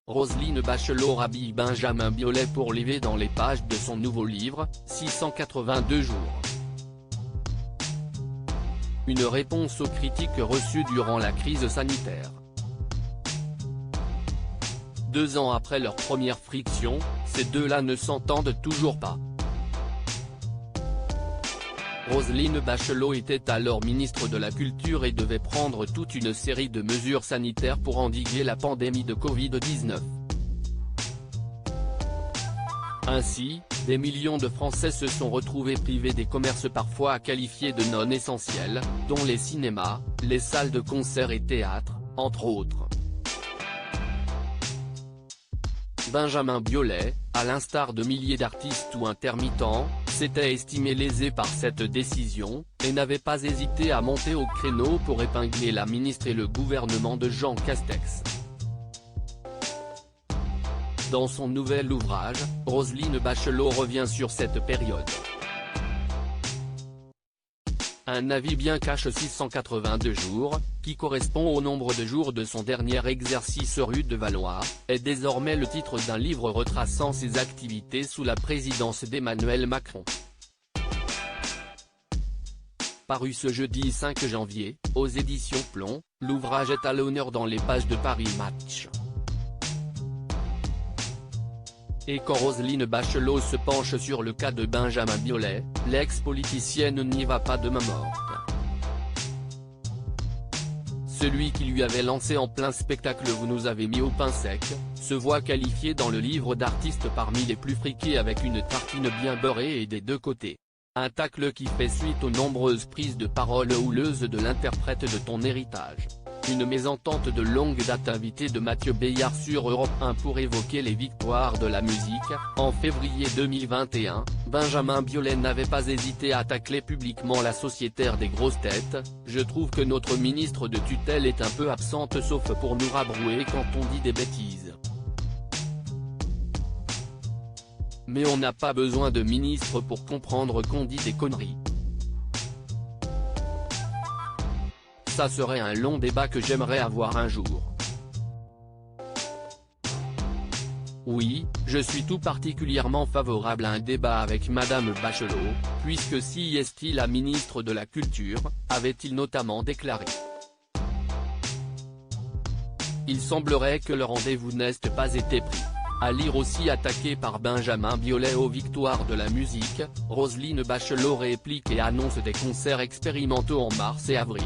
Roselyne Bachelot rhabille Benjamin Biolay pour liver dans les pages de son nouveau livre, 682 jours. Une réponse aux critiques reçues durant la crise sanitaire. 2 ans après leur première friction, ces deux-là ne s'entendent toujours pas. Roselyne Bachelot était alors ministre de la Culture et devait prendre toute une série de mesures sanitaires pour endiguer la pandémie de Covid-19. Ainsi, des millions de Français se sont retrouvés privés des commerces parfois qualifiés de non essentiels, dont les cinémas, les salles de concert et théâtres, entre autres. Benjamin Biolay, à l'instar de milliers d'artistes ou intermittents, s'était estimé lésé par cette décision, et n'avait pas hésité à monter au créneau pour épingler la ministre et le gouvernement de Jean Castex. Dans son nouvel ouvrage, Roselyne Bachelot revient sur cette période. Un avis bien cache 682 jours, qui correspond au nombre de jours de son dernier exercice rue de Valois, est désormais le titre d'un livre retraçant ses activités sous la présidence d'Emmanuel Macron. Paru ce jeudi 5 janvier, aux éditions Plomb, l'ouvrage est à l'honneur dans les pages de Paris Match. Et quand Roselyne Bachelot se penche sur le cas de Benjamin Biolay, l'ex-politicienne n'y va pas de main morte. Celui qui lui avait lancé en plein spectacle « Vous nous avez mis au pain sec », se voit qualifié dans le livre d'artiste parmi les plus friqués avec une tartine bien beurrée et des deux côtés. Un tacle qui fait suite aux nombreuses prises de parole houleuses de l'interprète de Ton héritage. Une mésentente de longue date invitée de Mathieu Béillard sur Europe 1 pour évoquer les victoires de la musique. En février 2021, Benjamin Biolay n'avait pas hésité à tacler publiquement la sociétaire des grosses têtes. Je trouve que notre ministre de tutelle est un peu absente sauf pour nous rabrouer quand on dit des bêtises. Mais on n'a pas besoin de ministre pour comprendre qu'on dit des conneries. Ça serait un long débat que j'aimerais avoir un jour. Oui, je suis tout particulièrement favorable à un débat avec Madame Bachelot, puisque si est-il la ministre de la Culture, avait-il notamment déclaré. Il semblerait que le rendez-vous n'ait pas été pris. À lire aussi attaqué par Benjamin Biolay aux victoires de la musique, Roselyne Bachelot réplique et annonce des concerts expérimentaux en mars et avril.